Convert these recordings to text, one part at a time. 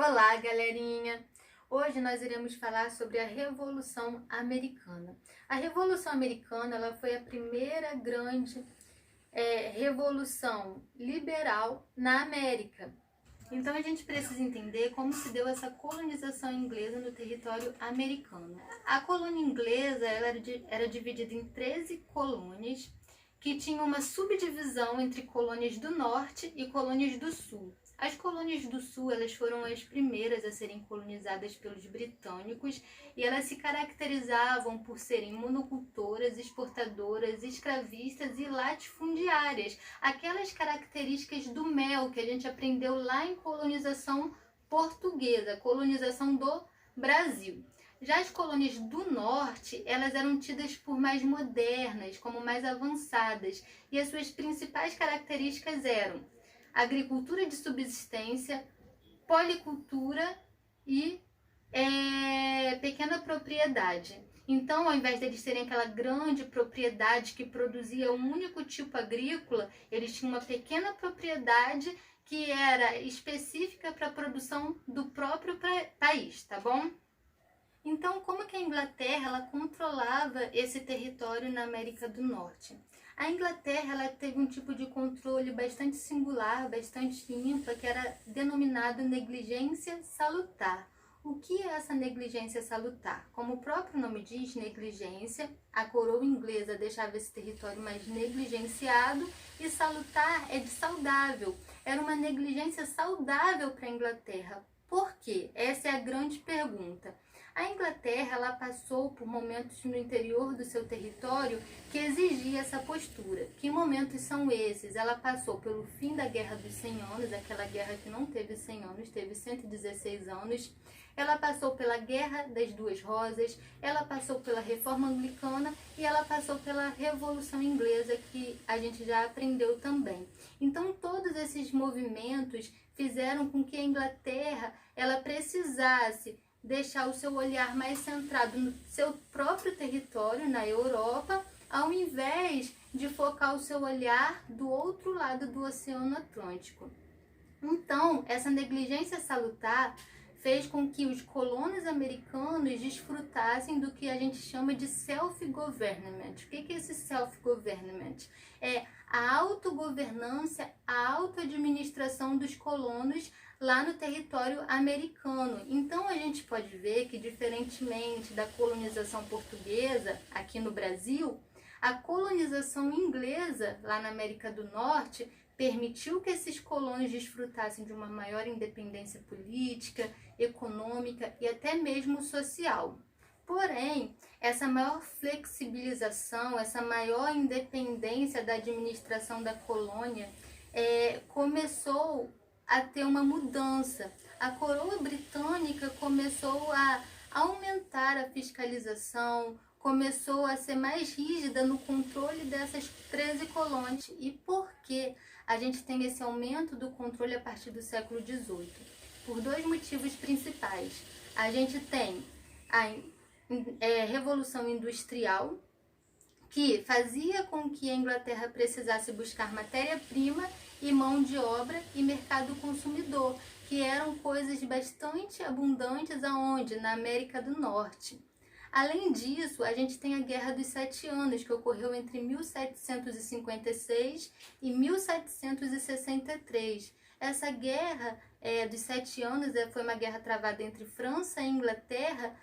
Olá, galerinha! Hoje nós iremos falar sobre a Revolução Americana. A Revolução Americana ela foi a primeira grande revolução liberal na América. Então a gente precisa entender como se deu essa colonização inglesa no território americano. A colônia inglesa era dividida em 13 colônias que tinham uma subdivisão entre colônias do norte e colônias do sul. As colônias do sul elas foram as primeiras a serem colonizadas pelos britânicos e elas se caracterizavam por serem monocultoras, exportadoras, escravistas e latifundiárias. Aquelas características do mel que a gente aprendeu lá em colonização portuguesa, colonização do Brasil. Já as colônias do norte, elas eram tidas por mais modernas, como mais avançadas, e as suas principais características eram agricultura de subsistência, policultura e pequena propriedade. Então, ao invés deles terem aquela grande propriedade que produzia um único tipo agrícola, eles tinham uma pequena propriedade que era específica para a produção do próprio país, tá bom? Então, como que a Inglaterra ela controlava esse território na América do Norte? A Inglaterra ela teve um tipo de controle bastante singular, bastante ímpar, que era denominado negligência salutar. O que é essa negligência salutar? Como o próprio nome diz, negligência, a coroa inglesa deixava esse território mais negligenciado e salutar é de saudável. Era uma negligência saudável para a Inglaterra. Por quê? Essa é a grande pergunta. A Inglaterra ela passou por momentos no interior do seu território que exigia essa postura. Que momentos são esses? Ela passou pelo fim da Guerra dos 100 anos, aquela guerra que não teve 100 anos, teve 116 anos. Ela passou pela Guerra das Duas Rosas, ela passou pela Reforma Anglicana e ela passou pela Revolução Inglesa, que a gente já aprendeu também. Então, todos esses movimentos fizeram com que a Inglaterra ela precisasse deixar o seu olhar mais centrado no seu próprio território, na Europa, ao invés de focar o seu olhar do outro lado do Oceano Atlântico. Então, essa negligência salutar fez com que os colonos americanos desfrutassem do que a gente chama de self-government. O que é esse self-government? É a autogovernança, a auto-administração dos colonos lá no território americano. Então a gente pode ver que, diferentemente da colonização portuguesa aqui no Brasil, a colonização inglesa lá na América do Norte permitiu que esses colonos desfrutassem de uma maior independência política, econômica e até mesmo social. Porém, essa maior flexibilização, essa maior independência da administração da colônia começou a ter uma mudança. A coroa britânica começou a aumentar a fiscalização, começou a ser mais rígida no controle dessas 13 colônias. E por que a gente tem esse aumento do controle a partir do século XVIII? Por dois motivos principais. A gente tem a Revolução Industrial, que fazia com que a Inglaterra precisasse buscar matéria-prima e mão de obra e mercado consumidor, que eram coisas bastante abundantes aonde? Na América do Norte. Além disso, a gente tem a Guerra dos 7 Anos, que ocorreu entre 1756 e 1763. Essa guerra dos 7 anos foi uma guerra travada entre França e Inglaterra,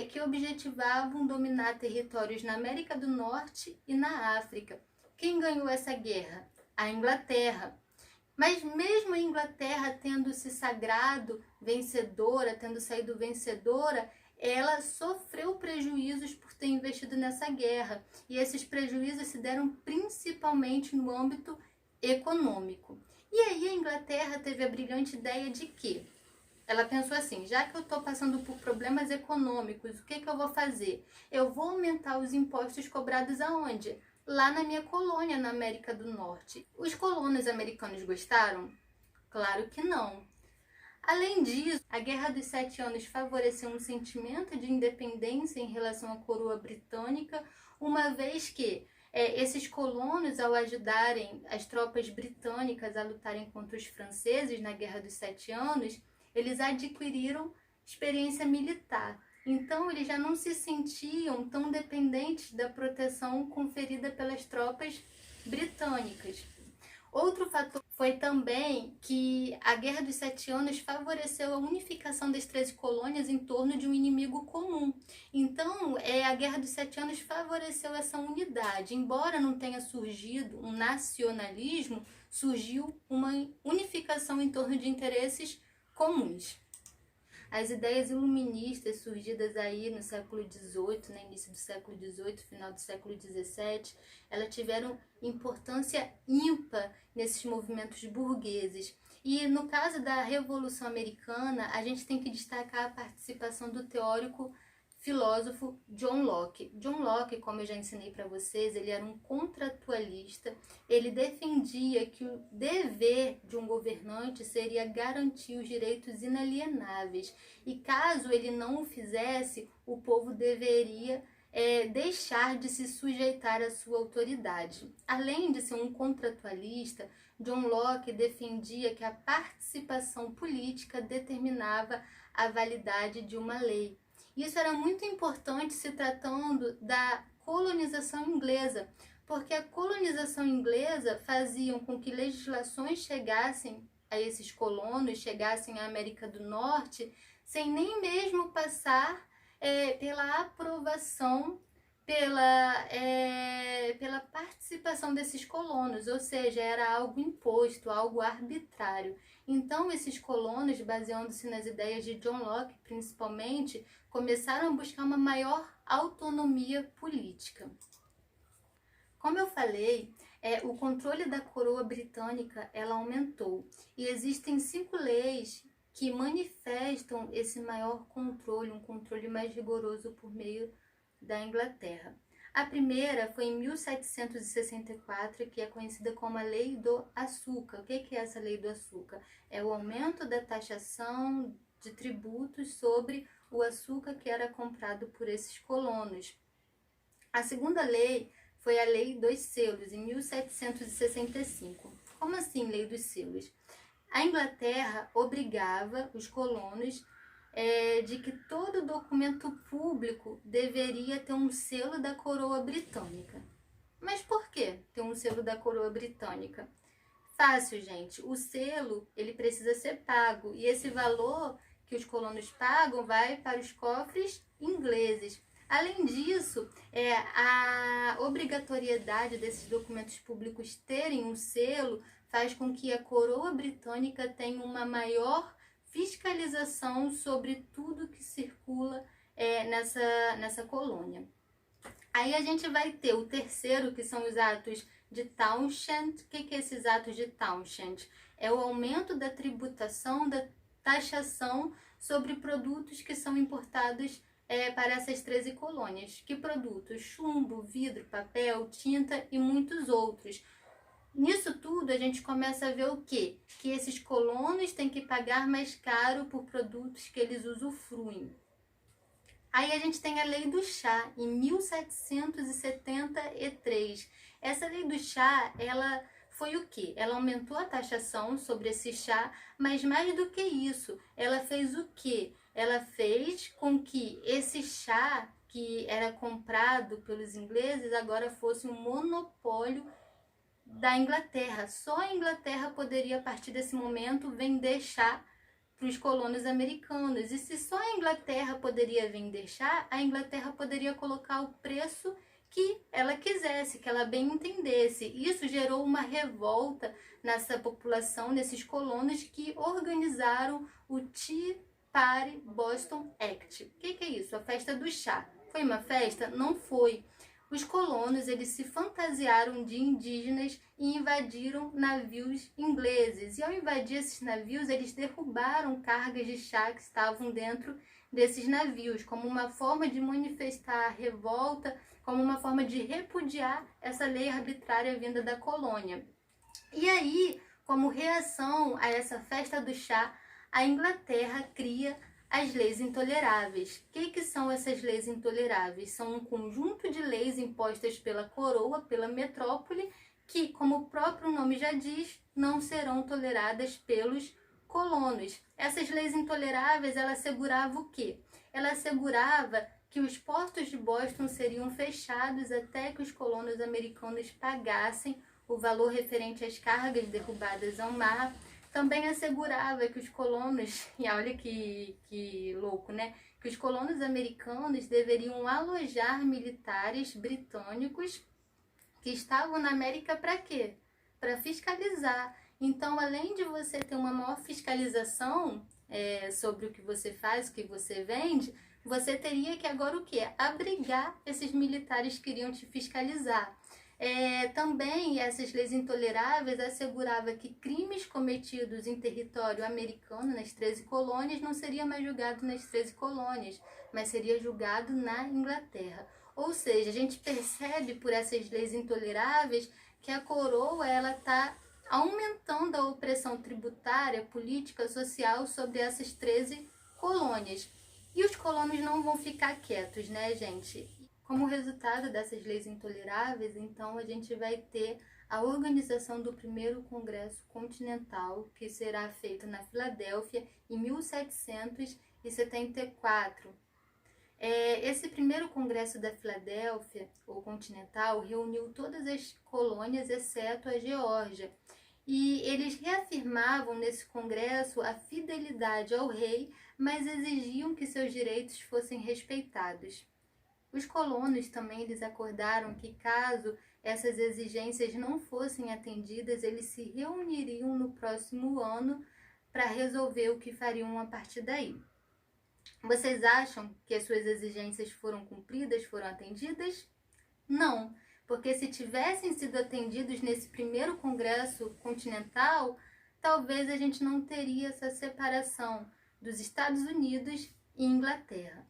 que objetivavam dominar territórios na América do Norte e na África. Quem ganhou essa guerra? A Inglaterra. Mas mesmo a Inglaterra tendo se sagrado vencedora, tendo saído vencedora, ela sofreu prejuízos por ter investido nessa guerra. E esses prejuízos se deram principalmente no âmbito econômico. E aí a Inglaterra teve a brilhante ideia de que ela pensou assim, já que eu estou passando por problemas econômicos, o que eu vou fazer? Eu vou aumentar os impostos cobrados aonde? Lá na minha colônia, na América do Norte. Os colonos americanos gostaram? Claro que não. Além disso, a Guerra dos 7 Anos favoreceu um sentimento de independência em relação à coroa britânica, uma vez que esses colonos, ao ajudarem as tropas britânicas a lutarem contra os franceses na Guerra dos 7 Anos, eles adquiriram experiência militar. Então, eles já não se sentiam tão dependentes da proteção conferida pelas tropas britânicas. Outro fator foi também que a Guerra dos 7 Anos favoreceu a unificação das 13 colônias em torno de um inimigo comum. Então, a Guerra dos 7 Anos favoreceu essa unidade. Embora não tenha surgido um nacionalismo, surgiu uma unificação em torno de interesses comuns. As ideias iluministas surgidas aí no século XVIII, no início do século XVIII, final do século XVII, elas tiveram importância ímpar nesses movimentos burgueses. E no caso da Revolução Americana, a gente tem que destacar a participação do teórico filósofo John Locke. John Locke, como eu já ensinei para vocês, ele era um contratualista. Ele defendia que o dever de um governante seria garantir os direitos inalienáveis. E caso ele não o fizesse, o povo deveria deixar de se sujeitar à sua autoridade. Além de ser um contratualista, John Locke defendia que a participação política determinava a validade de uma lei. Isso era muito importante se tratando da colonização inglesa, porque a colonização inglesa fazia com que legislações chegassem a esses colonos, chegassem à América do Norte, sem nem mesmo passar pela aprovação, pela participação desses colonos, ou seja, era algo imposto, algo arbitrário. Então, esses colonos, baseando-se nas ideias de John Locke, principalmente, começaram a buscar uma maior autonomia política. Como eu falei, o controle da coroa britânica ela aumentou e existem 5 leis que manifestam esse maior controle, um controle mais rigoroso por meio da Inglaterra. A primeira foi em 1764, que é conhecida como a Lei do Açúcar. O que é essa Lei do Açúcar? É o aumento da taxação de tributos sobre o açúcar que era comprado por esses colonos. A segunda lei foi a Lei dos Selos, em 1765. Como assim, Lei dos Selos? A Inglaterra obrigava os colonos de que todo documento público deveria ter um selo da coroa britânica. Mas por que ter um selo da coroa britânica? Fácil, gente. O selo ele precisa ser pago e esse valor que os colonos pagam vai para os cofres ingleses. Além disso, a obrigatoriedade desses documentos públicos terem um selo faz com que a coroa britânica tenha uma maior fiscalização sobre tudo que circula nessa colônia. Aí a gente vai ter o terceiro, que são os atos de Townshend. O que é esses atos de Townshend? É o aumento da tributação, da taxação sobre produtos que são importados para essas 13 colônias. Que produtos? Chumbo, vidro, papel, tinta e muitos outros. Nisso tudo, a gente começa a ver o quê? Que esses colonos têm que pagar mais caro por produtos que eles usufruem. Aí a gente tem a Lei do Chá, em 1773. Essa Lei do Chá, ela foi o quê? Ela aumentou a taxação sobre esse chá, mas mais do que isso, ela fez o quê? Ela fez com que esse chá que era comprado pelos ingleses agora fosse um monopólio da Inglaterra. Só a Inglaterra poderia, a partir desse momento, vender chá para os colonos americanos. E se só a Inglaterra poderia vender chá, a Inglaterra poderia colocar o preço que ela quisesse, que ela bem entendesse. Isso gerou uma revolta nessa população, nesses colonos que organizaram o Tea Party Boston Act. O que é isso? A festa do chá. Foi uma festa? Não foi. Os colonos eles se fantasiaram de indígenas e invadiram navios ingleses. E ao invadir esses navios, eles derrubaram cargas de chá que estavam dentro desses navios, como uma forma de manifestar a revolta, como uma forma de repudiar essa lei arbitrária vinda da colônia. E aí, como reação a essa festa do chá, a Inglaterra cria as leis intoleráveis. O que são essas leis intoleráveis? São um conjunto de leis impostas pela coroa, pela metrópole, que, como o próprio nome já diz, não serão toleradas pelos colonos. Essas leis intoleráveis, ela assegurava o quê? Ela assegurava que os portos de Boston seriam fechados até que os colonos americanos pagassem o valor referente às cargas derrubadas ao mar. Também assegurava que os colonos, e olha que louco, né? Que os colonos americanos deveriam alojar militares britânicos que estavam na América para quê? Para fiscalizar. Então, além de você ter uma maior fiscalização sobre o que você faz, o que você vende, você teria que agora o quê? Abrigar esses militares que iriam te fiscalizar. Também essas leis intoleráveis asseguravam que crimes cometidos em território americano, nas 13 colônias, não seria mais julgado nas 13 colônias, mas seria julgado na Inglaterra. Ou seja, a gente percebe por essas leis intoleráveis que a coroa está aumentando a opressão tributária, política, social sobre essas 13 colônias. E os colonos não vão ficar quietos, né, gente? Como resultado dessas leis intoleráveis, então, a gente vai ter a organização do primeiro Congresso Continental, que será feito na Filadélfia em 1774. Esse primeiro Congresso da Filadélfia, ou Continental, reuniu todas as colônias, exceto a Geórgia. E eles reafirmavam nesse congresso a fidelidade ao rei, mas exigiam que seus direitos fossem respeitados. Os colonos também eles acordaram que, caso essas exigências não fossem atendidas, eles se reuniriam no próximo ano para resolver o que fariam a partir daí. Vocês acham que as suas exigências foram cumpridas, foram atendidas? Não, porque se tivessem sido atendidos nesse primeiro Congresso Continental, talvez a gente não teria essa separação dos Estados Unidos e Inglaterra.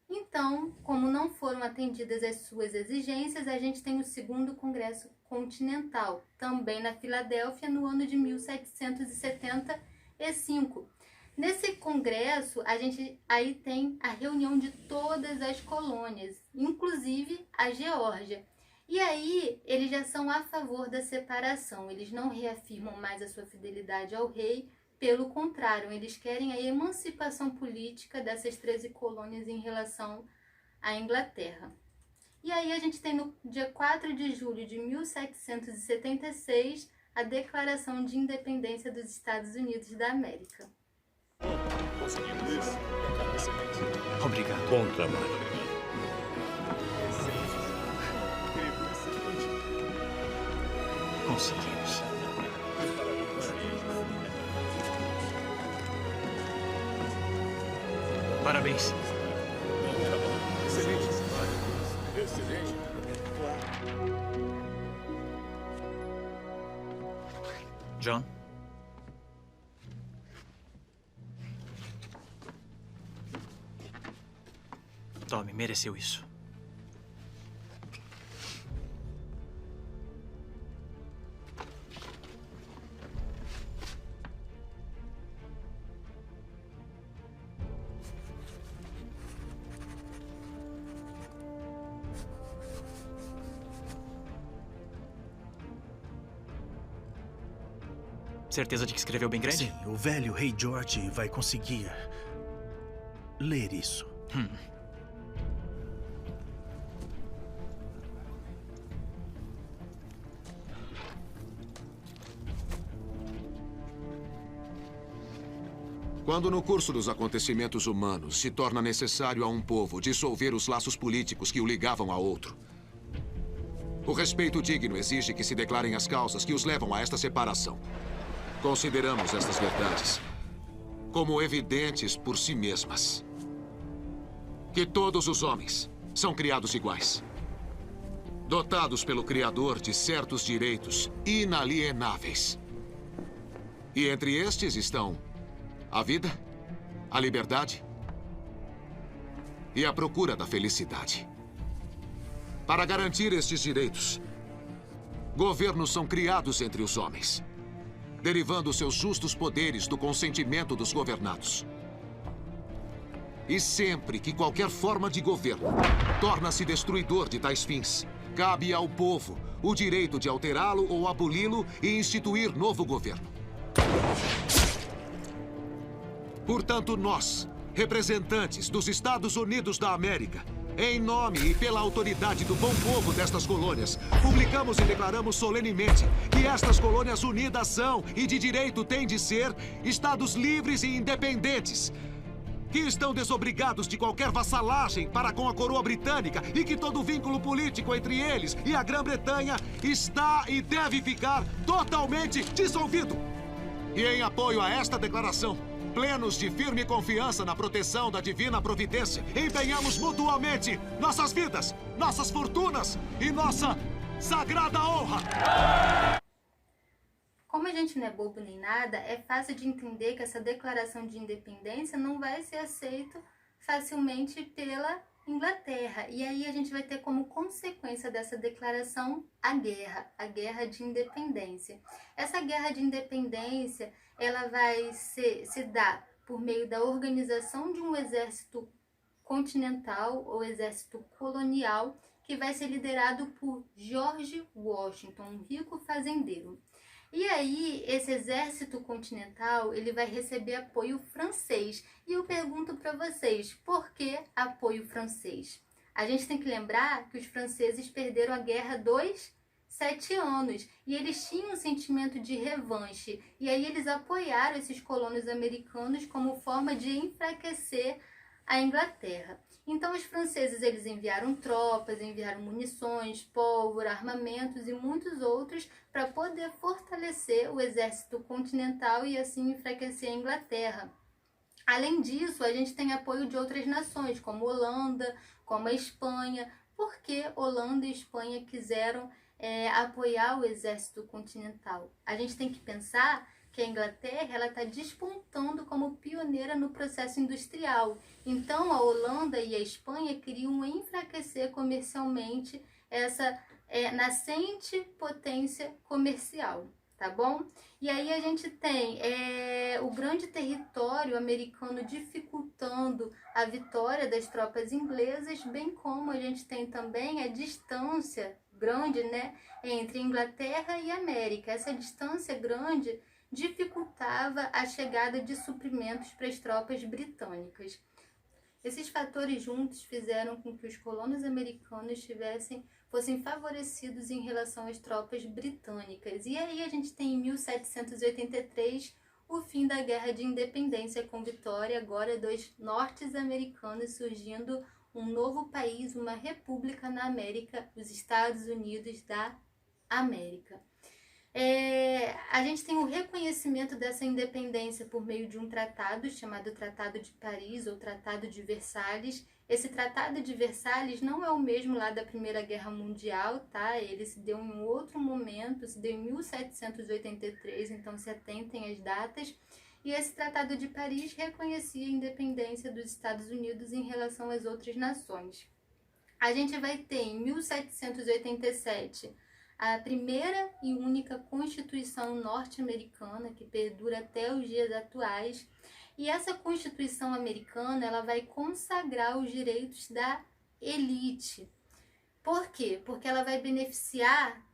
Então, como não foram atendidas as suas exigências, a gente tem o segundo Congresso Continental, também na Filadélfia, no ano de 1775. Nesse congresso, a gente aí tem a reunião de todas as colônias, inclusive a Geórgia. E aí, eles já são a favor da separação, eles não reafirmam mais a sua fidelidade ao rei, pelo contrário, eles querem a emancipação política dessas 13 colônias em relação à Inglaterra. E aí a gente tem no dia 4 de julho de 1776 a Declaração de Independência dos Estados Unidos da América. Conseguimos isso. Excelente. Obrigado. Bom trabalho. Conseguimos. Parabéns. Excelente. Excelente. John? Tommy mereceu isso. Certeza de que escreveu bem grande? Sim, o velho Rei George vai conseguir ler isso. Quando no curso dos acontecimentos humanos se torna necessário a um povo dissolver os laços políticos que o ligavam a outro, o respeito digno exige que se declarem as causas que os levam a esta separação. Consideramos estas verdades como evidentes por si mesmas. Que todos os homens são criados iguais, dotados pelo Criador de certos direitos inalienáveis. E entre estes estão a vida, a liberdade e a procura da felicidade. Para garantir estes direitos, governos são criados entre os homens, derivando seus justos poderes do consentimento dos governados. E sempre que qualquer forma de governo torna-se destruidor de tais fins, cabe ao povo o direito de alterá-lo ou aboli-lo e instituir novo governo. Portanto, nós, representantes dos Estados Unidos da América, em nome e pela autoridade do bom povo destas colônias, publicamos e declaramos solenemente que estas colônias unidas são e de direito têm de ser estados livres e independentes, que estão desobrigados de qualquer vassalagem para com a coroa britânica e que todo vínculo político entre eles e a Grã-Bretanha está e deve ficar totalmente dissolvido. E em apoio a esta declaração, plenos de firme confiança na proteção da divina providência, empenhamos mutuamente nossas vidas, nossas fortunas e nossa sagrada honra. Como a gente não é bobo nem nada, é fácil de entender que essa declaração de independência não vai ser aceita facilmente pela Inglaterra. E aí a gente vai ter como consequência dessa declaração a guerra de independência. Essa guerra de independência, ela vai se dar por meio da organização de um exército continental ou exército colonial que vai ser liderado por George Washington, um rico fazendeiro. E aí, esse exército continental, ele vai receber apoio francês. E eu pergunto para vocês, por que apoio francês? A gente tem que lembrar que os franceses perderam a guerra dos 7 anos. E eles tinham um sentimento de revanche. E aí eles apoiaram esses colonos americanos como forma de enfraquecer a Inglaterra. Então os franceses, eles enviaram tropas, enviaram munições, pólvora, armamentos e muitos outros para poder fortalecer o exército continental e assim enfraquecer a Inglaterra. Além disso, a gente tem apoio de outras nações, como Holanda, como a Espanha, porque Holanda e Espanha quiseram apoiar o exército continental. A gente tem que pensar que a Inglaterra ela está despontando como pioneira no processo industrial. Então, a Holanda e a Espanha queriam enfraquecer comercialmente essa nascente potência comercial, tá bom? E aí a gente tem o grande território americano dificultando a vitória das tropas inglesas, bem como a gente tem também a distância grande, né, entre Inglaterra e América. Essa distância grande dificultava a chegada de suprimentos para as tropas britânicas. Esses fatores juntos fizeram com que os colonos americanos fossem favorecidos em relação às tropas britânicas. E aí a gente tem em 1783 o fim da Guerra de Independência, com vitória agora dos norte-americanos, surgindo um novo país, uma república na América, os Estados Unidos da América. A gente tem o reconhecimento dessa independência por meio de um tratado chamado Tratado de Paris ou Tratado de Versalhes. Esse Tratado de Versalhes não é o mesmo lá da Primeira Guerra Mundial, tá? Ele se deu em um outro momento, se deu em 1783, então se atentem às datas. E esse Tratado de Paris reconhecia a independência dos Estados Unidos em relação às outras nações. A gente vai ter em 1787 a primeira e única Constituição norte-americana, que perdura até os dias atuais. E essa Constituição americana ela vai consagrar os direitos da elite. Por quê? Porque ela vai beneficiar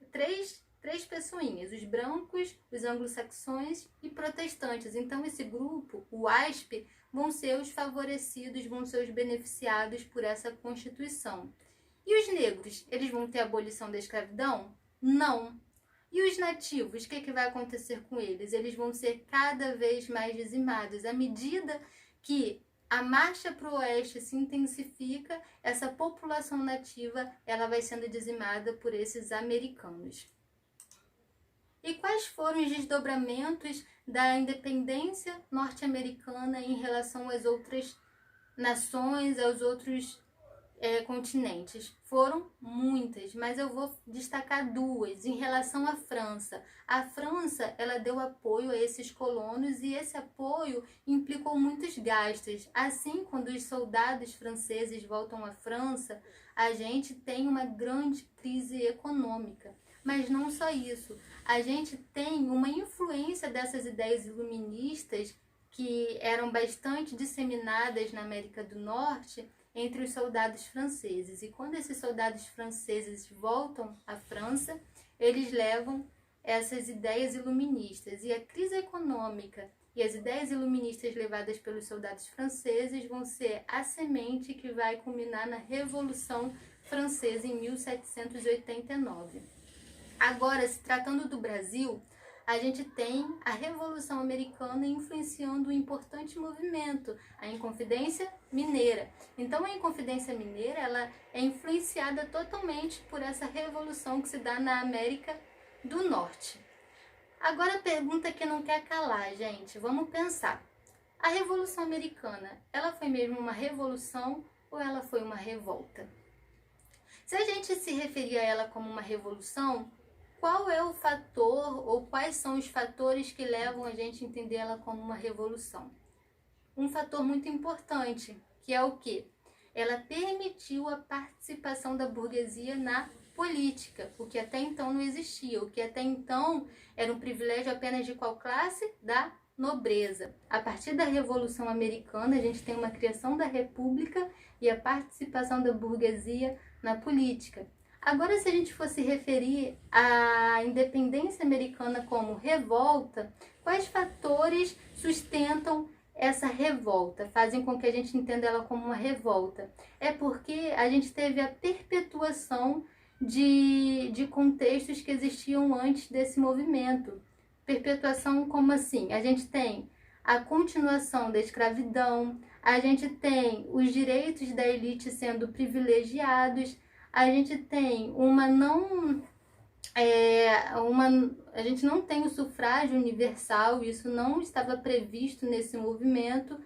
três pessoinhas, os brancos, os anglo-saxões e protestantes. Então esse grupo, o WASP, vão ser os favorecidos, vão ser os beneficiados por essa Constituição. E os negros, eles vão ter a abolição da escravidão? Não. E os nativos, o que vai acontecer com eles? Eles vão ser cada vez mais dizimados. À medida que a marcha para o oeste se intensifica, essa população nativa ela vai sendo dizimada por esses americanos. E quais foram os desdobramentos da independência norte-americana em relação às outras nações, aos outros continentes? Foram muitas, mas eu vou destacar duas. Em relação à França, a França ela deu apoio a esses colonos e esse apoio implicou muitos gastos. Assim, quando os soldados franceses voltam à França, a gente tem uma grande crise econômica. Mas não só isso, a gente tem uma influência dessas ideias iluministas que eram bastante disseminadas na América do Norte entre os soldados franceses. E quando esses soldados franceses voltam à França, eles levam essas ideias iluministas. E a crise econômica E as ideias iluministas levadas pelos soldados franceses vão ser a semente que vai culminar na Revolução Francesa em 1789. Agora, se tratando do Brasil, a gente tem a Revolução Americana influenciando um importante movimento, a Inconfidência Mineira. Então, a Inconfidência Mineira ela é influenciada totalmente por essa revolução que se dá na América do Norte. Agora, a pergunta que não quer calar, gente. Vamos pensar. A Revolução Americana, ela foi mesmo uma revolução ou ela foi uma revolta? Se a gente se referir a ela como uma revolução, qual é o fator ou quais são os fatores que levam a gente a entender ela como uma revolução? Um fator muito importante, que é o quê? Ela permitiu a participação da burguesia na política, o que até então não existia, o que até então era um privilégio apenas de qual classe? Da nobreza. A partir da Revolução Americana, a gente tem uma criação da República e a participação da burguesia na política. Agora, se a gente fosse referir à independência americana como revolta, quais fatores sustentam essa revolta, fazem com que a gente entenda ela como uma revolta? É porque a gente teve a perpetuação de contextos que existiam antes desse movimento. Perpetuação como assim? A gente tem a continuação da escravidão, a gente tem os direitos da elite sendo privilegiados, a gente tem a gente não tem o sufrágio universal, isso não estava previsto nesse movimento,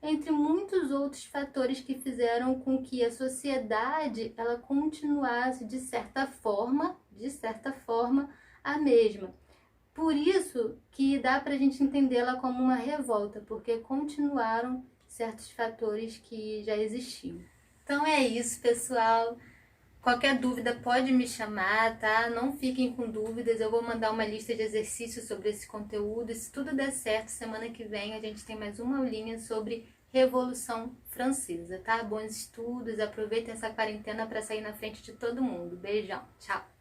entre muitos outros fatores que fizeram com que a sociedade ela continuasse de certa forma, a mesma. Por isso que dá para a gente entendê-la como uma revolta, porque continuaram certos fatores que já existiam. Então é isso, pessoal. Qualquer dúvida pode me chamar, tá? Não fiquem com dúvidas, eu vou mandar uma lista de exercícios sobre esse conteúdo. E se tudo der certo, semana que vem a gente tem mais uma aulinha sobre Revolução Francesa, tá? Bons estudos, aproveitem essa quarentena para sair na frente de todo mundo. Beijão, tchau!